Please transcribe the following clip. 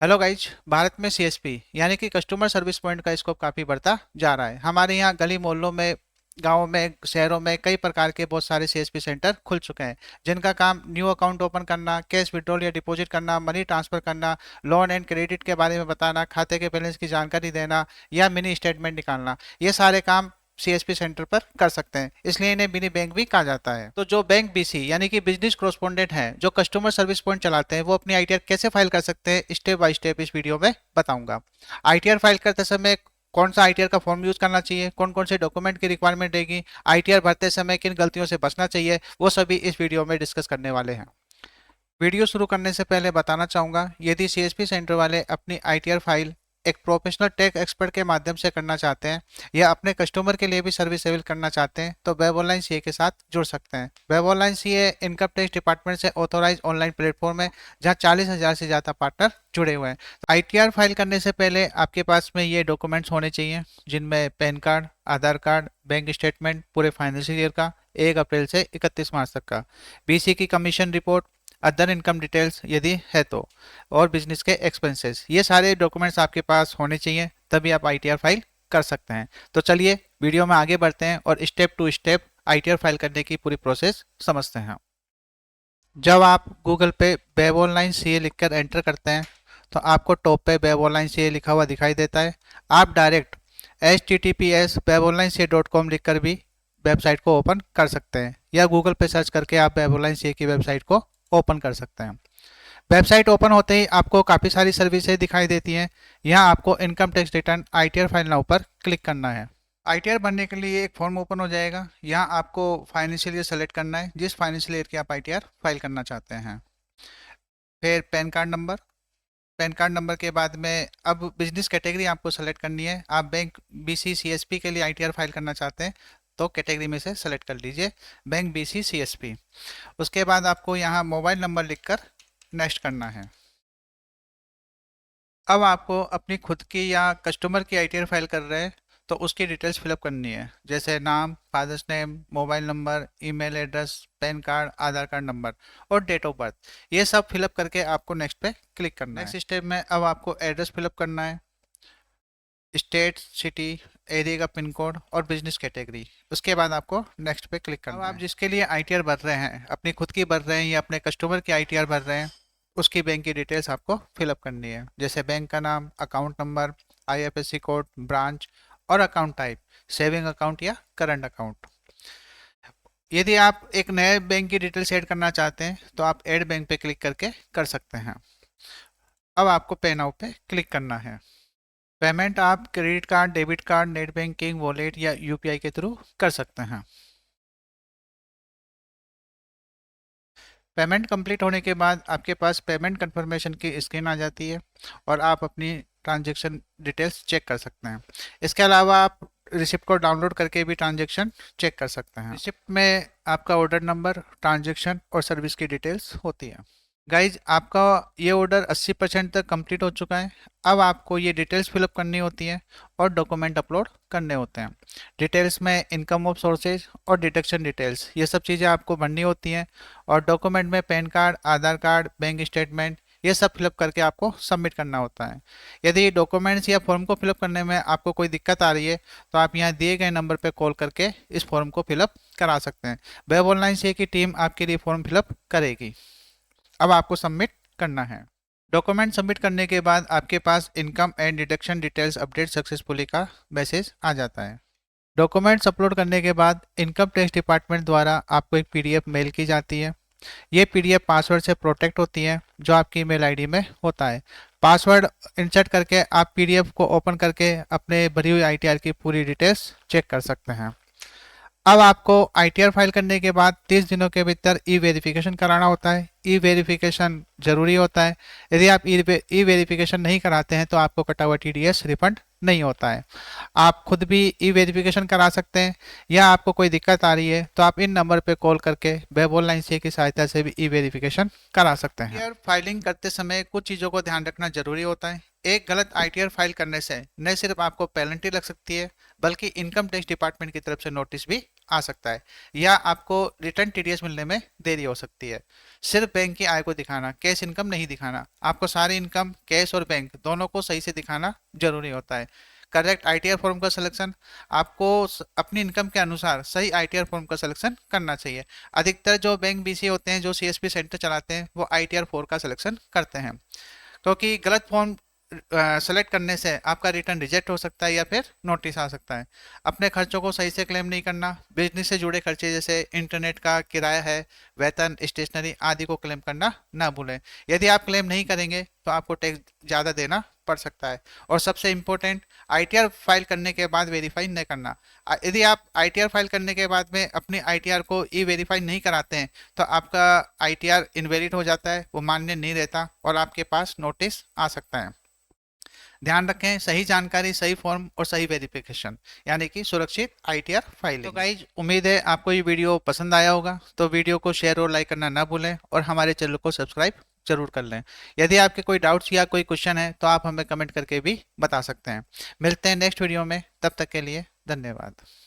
Hello guys. Bharat में CSP यानी कि कस्टमर सर्विस पॉइंट का स्कोप काफ़ी बढ़ता जा रहा है। हमारे यहाँ गली मोहल्लों में, गांवों में, शहरों में कई प्रकार के बहुत सारे सीएसपी सेंटर खुल चुके हैं, जिनका काम न्यू अकाउंट ओपन करना, कैश विड्रॉल या डिपॉजिट करना, मनी ट्रांसफर करना, लोन एंड क्रेडिट के बारे में बताना, खाते के बैलेंस की जानकारी देना या मिनी स्टेटमेंट निकालना, ये सारे काम सीएसपी सेंटर पर कर सकते हैं। इसलिए इन्हें मिनी बैंक भी कहा जाता है। तो जो बैंक बीसी यानी कि बिजनेस कॉरेस्पोंडेंट हैं, जो कस्टमर सर्विस पॉइंट चलाते हैं, वो अपनी आईटीआर कैसे फाइल कर सकते हैं, स्टेप बाय स्टेप इस वीडियो में बताऊंगा। आईटीआर फाइल करते समय कौन सा आईटीआर का फॉर्म यूज करना चाहिए, कौन कौन से डॉक्यूमेंट की रिक्वायरमेंट रहेगी, आईटीआर भरते समय किन गलतियों से बचना चाहिए, वो सभी इस वीडियो में डिस्कस करने वाले हैं। वीडियो शुरू करने से पहले बताना चाहूँगा, यदि सीएसपी सेंटर वाले अपनी आईटीआर फाइल एक प्रोफेशनल टेक एक्सपर्ट के माध्यम से करना चाहते हैं या अपने कस्टमर के लिए भी सर्विस अवेल करना चाहते हैं, तो वेब ऑनलाइन सीए के साथ जुड़ सकते हैं। Web online CA income tax department से ऑथोराइज ऑनलाइन प्लेटफॉर्म है, जहां 40,000 से ज़्यादा पार्टनर जुड़े हुए हैं। आईटीआर फाइल करने से पहले आपके पास में ये डॉक्यूमेंट्स होने चाहिए, जिनमें pan card, Aadhaar card, bank statement पूरे फाइनेंशियल ईयर का 1 अप्रैल से 31 मार्च तक का, बीसी की commission report, other income details यदि है तो, और बिजनेस के एक्सपेंसेस, ये सारे डॉक्यूमेंट्स आपके पास होने चाहिए, तभी आप आईटीआर फाइल कर सकते हैं। तो चलिए वीडियो में आगे बढ़ते हैं और step to step ITR file करने की पूरी प्रोसेस समझते हैं। जब आप गूगल पे वेब ऑनलाइन सीए लिखकर एंटर करते हैं, तो आपको टॉप पे वेब ऑनलाइन सीए लिखा हुआ दिखाई देता है। आप डायरेक्ट https webonlinec.com लिखकर भी वेबसाइट को ओपन कर सकते हैं, या गूगल पे सर्च करके आप वेब ऑनलाइन सीए की वेबसाइट को ओपन कर सकते हैं। वेबसाइट ओपन होते ही आपको काफ़ी सारी सर्विसेज दिखाई देती हैं। यहाँ आपको income tax return ITR file now पर क्लिक करना है। आईटीआर भरने के लिए एक फॉर्म ओपन हो जाएगा। यहाँ आपको फाइनेंशियल ईयर सेलेक्ट करना है, जिस फाइनेंशियल ईयर की आप आईटीआर फाइल करना चाहते हैं। फिर pan card number, pan card number के बाद में अब बिजनेस कैटेगरी आपको सेलेक्ट करनी है। आप बैंक बीसी सीएसपी के लिए आईटीआर फाइल करना चाहते हैं, तो कैटेगरी में से सेलेक्ट कर लीजिए बैंक बीसी सीएसपी। उसके बाद आपको यहाँ मोबाइल नंबर लिखकर नेक्स्ट करना है। अब आपको अपनी खुद की या कस्टमर की आईटीआर फाइल कर रहे हैं, तो उसकी डिटेल्स फिलअप करनी है, जैसे नाम, father's name, mobile number, email address, PAN card, Aadhaar card number और डेट ऑफ बर्थ। ये सब फिलअप करके आपको नेक्स्ट पे क्लिक करना है। नेक्स्ट स्टेप में अब आपको एड्रेस फिलअप करना है, स्टेट, सिटी, एरिया का पिन कोड और बिजनेस कैटेगरी। उसके बाद आपको नेक्स्ट पे क्लिक करना है। अब आप जिसके लिए आईटीआर भर रहे हैं, अपनी खुद की भर रहे हैं या अपने कस्टमर की आईटीआर भर रहे हैं, उसकी बैंक की डिटेल्स आपको फिलअप करनी है, जैसे बैंक का नाम, account number, IFSC code, branch और अकाउंट टाइप, सेविंग अकाउंट या करंट अकाउंट। यदि आप एक नए बैंक की डिटेल्स ऐड करना चाहते हैं, तो आप ऐड बैंक पे क्लिक करके कर सकते हैं। अब आपको पे नाउ पे क्लिक करना है। पेमेंट आप credit card, debit card, net banking, wallet या यूपीआई के थ्रू कर सकते हैं। पेमेंट कंप्लीट होने के बाद आपके पास पेमेंट कंफर्मेशन की स्क्रीन आ जाती है और आप अपनी ट्रांजैक्शन डिटेल्स चेक कर सकते हैं। इसके अलावा आप रिसिप्ट को डाउनलोड करके भी ट्रांजैक्शन चेक कर सकते हैं। रिसिप्ट में आपका ऑर्डर नंबर, ट्रांजैक्शन और सर्विस की डिटेल्स होती है। गाइज, आपका ये ऑर्डर 80% तक कंप्लीट हो चुका है। अब आपको ये डिटेल्स फिलअप करनी होती हैं और डॉक्यूमेंट अपलोड करने होते हैं। डिटेल्स में इनकम ऑफ सोर्सेज और डिडक्शन डिटेल्स, ये सब चीज़ें आपको भरनी होती हैं। और डॉक्यूमेंट में pan card, Aadhaar card, bank statement, ये सब फिलअप करके आपको सबमिट करना होता है। यदि डॉक्यूमेंट्स या फॉर्म को फिलअप करने में आपको कोई दिक्कत आ रही है, तो आप यहाँ दिए गए नंबर पर कॉल करके इस फॉर्म को फिलअप करा सकते हैं। वेब ऑनलाइन से की टीम आपके लिए फॉर्म फिलअप करेगी। अब आपको सबमिट करना है। डॉक्यूमेंट सबमिट करने के बाद आपके पास income and deduction details update successfully का मैसेज आ जाता है। डॉक्यूमेंट्स अपलोड करने के बाद इनकम टैक्स डिपार्टमेंट द्वारा आपको एक पीडीएफ मेल की जाती है। ये पीडीएफ पासवर्ड से प्रोटेक्ट होती है, जो आपकी ईमेल आईडी में होता है। पासवर्ड इंसर्ट करके आप पीडीएफ को ओपन करके अपने भरी हुई आईटीआर की पूरी डिटेल्स चेक कर सकते हैं। अब आपको आईटीआर फाइल करने के बाद 30 दिनों के भीतर ई वेरिफिकेशन कराना होता है। ई वेरिफिकेशन जरूरी होता है। यदि आप ई वेरिफिकेशन नहीं कराते हैं, तो आपको कटा हुआ टीडीएस रिफंड नहीं होता है। आप खुद भी ई वेरिफिकेशन करा सकते हैं, या आपको कोई दिक्कत आ रही है तो आप इन नंबर पे कॉल करके वेब ऑनलाइन सीए की सहायता से भी ई वेरिफिकेशन करा सकते हैं। आईटीआर फाइलिंग करते समय कुछ चीज़ों को ध्यान रखना जरूरी होता है। एक गलत आईटीआर फाइल करने से न सिर्फ आपको पेनल्टी लग सकती है, बल्कि इनकम टैक्स डिपार्टमेंट की तरफ से नोटिस भी आ सकता है या आपको रिटर्न टीडीएस मिलने में देरी हो सकती है। सिर्फ बैंक की आय को दिखाना, कैश इनकम नहीं दिखाना। आपको सारी इनकम कैश और बैंक दोनों को सही से दिखाना जरूरी होता है। करेक्ट आईटीआर फॉर्म का सिलेक्शन, आपको अपनी इनकम के अनुसार सही आईटीआर फॉर्म का सिलेक्शन करना चाहिए। अधिकतर जो बैंक बीसी होते हैं, जो सीएसपी सेंटर चलाते हैं, वो आईटीआर 4 का सिलेक्शन करते हैं, क्योंकि गलत फॉर्म सेलेक्ट करने से आपका रिटर्न रिजेक्ट हो सकता है या फिर नोटिस आ सकता है। अपने खर्चों को सही से क्लेम नहीं करना। बिजनेस से जुड़े खर्चे जैसे इंटरनेट का किराया है, वेतन, स्टेशनरी आदि को क्लेम करना ना भूलें। यदि आप क्लेम नहीं करेंगे तो आपको टैक्स ज़्यादा देना पड़ सकता है। और सबसे इम्पोर्टेंट, आईटीआर फाइल करने के बाद वेरीफाई नहीं करना। यदि आप आईटीआर फाइल करने के बाद में अपने आईटीआर को ई वेरीफाई नहीं कराते हैं तो आपका आईटीआर इनवैलिड हो जाता है, वो मान्य नहीं रहता और आपके पास नोटिस आ सकता है। ध्यान रखें, सही जानकारी, सही फॉर्म और सही वेरिफिकेशन, यानी कि सुरक्षित आईटीआर फाइलिंग। तो गाइज, उम्मीद है आपको ये वीडियो पसंद आया होगा। तो वीडियो को शेयर और लाइक करना ना भूलें और हमारे चैनल को सब्सक्राइब जरूर कर लें। यदि आपके कोई डाउट्स या कोई क्वेश्चन है तो आप हमें कमेंट करके भी बता सकते हैं। मिलते हैं नेक्स्ट वीडियो में, तब तक के लिए धन्यवाद।